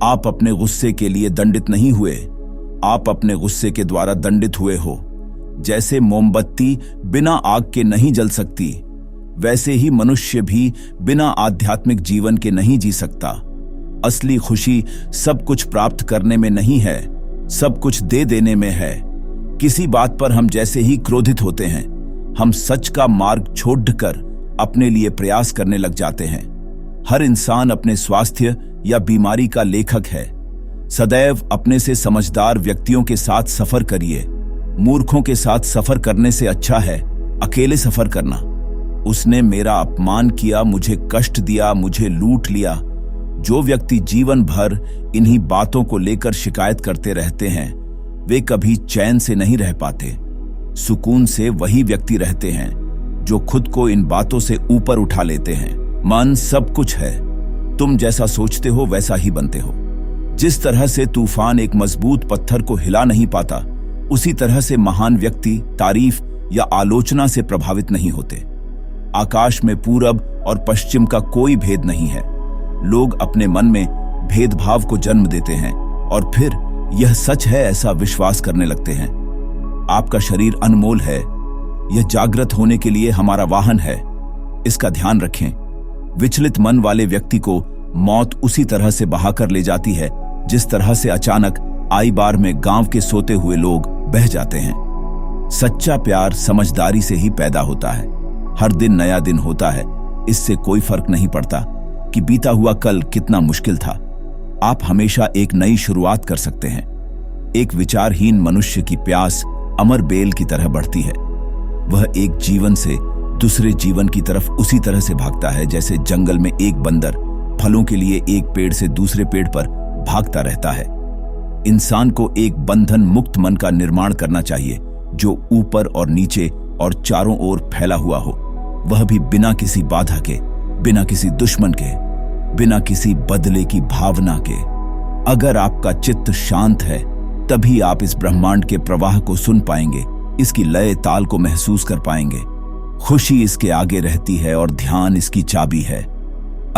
आप अपने गुस्से के लिए दंडित नहीं हुए, आप अपने गुस्से के द्वारा दंडित हुए हो। जैसे मोमबत्ती बिना आग के नहीं जल सकती, वैसे ही मनुष्य भी बिना आध्यात्मिक जीवन के नहीं जी सकता। असली खुशी सब कुछ प्राप्त करने में नहीं है, सब कुछ दे देने में है। किसी बात पर हम जैसे ही क्रोधित होते हैं, हम सच का मार्ग छोड़कर अपने लिए प्रयास करने लग जाते हैं। हर इंसान अपने स्वास्थ्य या बीमारी का लेखक है। सदैव अपने से समझदार व्यक्तियों के साथ सफर करिए। मूर्खों के साथ सफर करने से अच्छा है अकेले सफर करना। उसने मेरा अपमान किया, मुझे कष्ट दिया, मुझे लूट लिया। जो व्यक्ति जीवन भर इन्हीं बातों को लेकर शिकायत करते रहते हैं, वे कभी चैन से नहीं रह पाते। सुकून से वही व्यक्ति रहते हैं जो खुद को इन बातों से ऊपर उठा लेते हैं। मन सब कुछ है, तुम जैसा सोचते हो वैसा ही बनते हो। जिस तरह से तूफान एक मजबूत पत्थर को हिला नहीं पाता, उसी तरह से महान व्यक्ति तारीफ या आलोचना से प्रभावित नहीं होते। आकाश में पूरब और पश्चिम का कोई भेद नहीं है। लोग अपने मन में भेदभाव को जन्म देते हैं और फिर यह सच है ऐसा विश्वास करने लगते हैं। आपका शरीर अनमोल है, यह जागृत होने के लिए हमारा वाहन है, इसका ध्यान रखें। विचलित मन वाले व्यक्ति को मौत उसी तरह से बहाकर ले जाती है जिस तरह से अचानक आई बार में गांव के सोते हुए लोग बह जाते हैं। सच्चा प्यार समझदारी से ही पैदा होता है। हर दिन नया दिन होता है, इससे कोई फर्क नहीं पड़ता कि बीता हुआ कल कितना मुश्किल था। आप हमेशा एक नई शुरुआत कर सकते हैं। एक विचारहीन मनुष्य की प्यास अमर बेल की तरह बढ़ती है। वह एक जीवन से दूसरे जीवन की तरफ उसी तरह से भागता है जैसे जंगल में एक बंदर फलों के लिए एक पेड़ से दूसरे पेड़ पर भागता रहता है। इंसान को एक बंधन मुक्त मन का निर्माण करना चाहिए जो ऊपर और नीचे और चारों ओर फैला हुआ हो, वह भी बिना किसी बाधा के, बिना किसी दुश्मन के, बिना किसी बदले की भावना के। अगर आपका चित्त शांत है तभी आप इस ब्रह्मांड के प्रवाह को सुन पाएंगे, इसकी लय ताल को महसूस कर पाएंगे। खुशी इसके आगे रहती है और ध्यान इसकी चाबी है।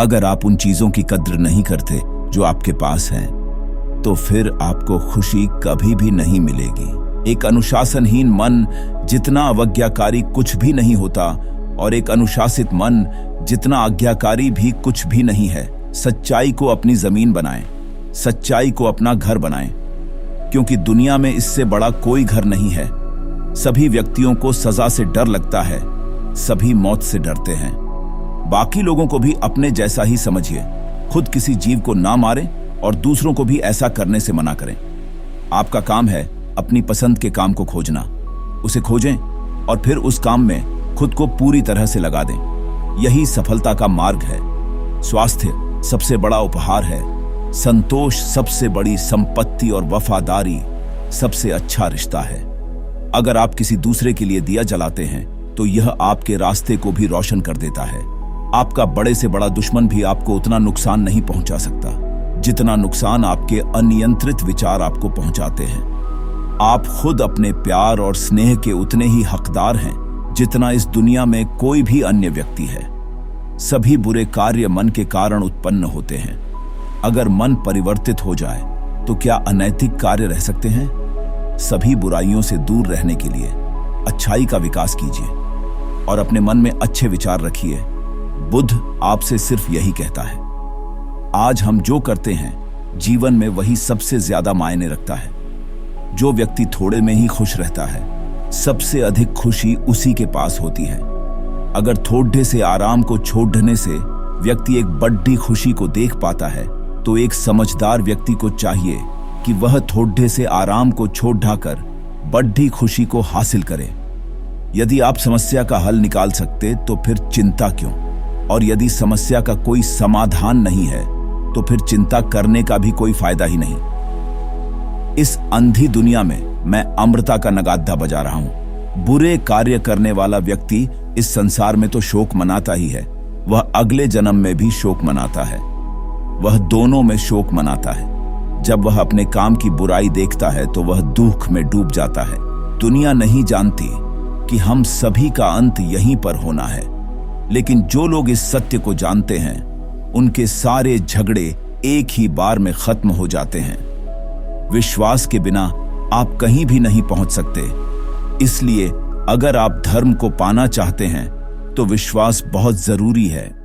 अगर आप उन चीजों की कद्र नहीं करते जो आपके पास हैं, तो फिर आपको खुशी कभी भी नहीं मिलेगी। एक अनुशासनहीन मन जितना अवज्ञाकारी कुछ भी नहीं होता और एक अनुशासित मन जितना आज्ञाकारी भी कुछ भी नहीं है। सच्चाई को अपनी जमीन बनाएं, सच्चाई को अपना घर बनाएं, क्योंकि दुनिया में इससे बड़ा कोई घर नहीं है। सभी व्यक्तियों को सजा से डर लगता है, सभी मौत से डरते हैं। बाकी लोगों को भी अपने जैसा ही समझिए। खुद किसी जीव को ना मारें और दूसरों को भी ऐसा करने से मना करें। आपका काम है अपनी पसंद के काम को खोजना। उसे खोजें और फिर उस काम में खुद को पूरी तरह से लगा दें। यही सफलता का मार्ग है। स्वास्थ्य सबसे बड़ा उपहार है, संतोष सबसे बड़ी संपत्ति और वफादारी सबसे अच्छा रिश्ता है। अगर आप किसी दूसरे के लिए दिया जलाते हैं तो यह आपके रास्ते को भी रोशन कर देता है। आपका बड़े से बड़ा दुश्मन भी आपको उतना नुकसान नहीं पहुंचा सकता जितना नुकसान आपके अनियंत्रित विचार आपको पहुंचाते हैं। आप खुद अपने प्यार और स्नेह के उतने ही हकदार हैं जितना इस दुनिया में कोई भी अन्य व्यक्ति है। सभी बुरे कार्य मन के कारण उत्पन्न होते हैं। अगर मन परिवर्तित हो जाए तो क्या अनैतिक कार्य रह सकते हैं? सभी बुराइयों से दूर रहने के लिए अच्छाई का विकास कीजिए और अपने मन में अच्छे विचार रखिए। बुद्ध आपसे सिर्फ यही कहता है। आज हम जो करते हैं जीवन में वही सबसे ज्यादा मायने रखता है। जो व्यक्ति थोड़े में ही खुश रहता है, सबसे अधिक खुशी उसी के पास होती है। अगर थोड़े से आराम को छोड़ने से व्यक्ति एक बड़ी खुशी को देख पाता है, तो एक समझदार व्यक्ति को चाहिए कि वह थोड़े से आराम को छोड़ ढाकर बड़ी खुशी को हासिल करे। यदि आप समस्या का हल निकाल सकते तो फिर चिंता क्यों? और यदि समस्या का कोई समाधान नहीं है तो फिर चिंता करने का भी कोई फायदा ही नहीं। इस अंधी दुनिया में मैं अमृता का नगाड़ा बजा रहा हूं। बुरे कार्य करने वाला व्यक्ति इस संसार में तो शोक मनाता ही है, वह अगले जन्म में भी शोक मनाता है। वह दोनों में शोक मनाता है। जब वह अपने काम की बुराई देखता है तो वह दुख में डूब जाता है। दुनिया नहीं जानती कि हम सभी का अंत यहीं पर होना है, लेकिन जो लोग इस सत्य को जानते हैं, उनके सारे झगड़े एक ही बार में खत्म हो जाते हैं। विश्वास के बिना आप कहीं भी नहीं पहुंच सकते। इसलिए अगर आप धर्म को पाना चाहते हैं तो विश्वास बहुत जरूरी है।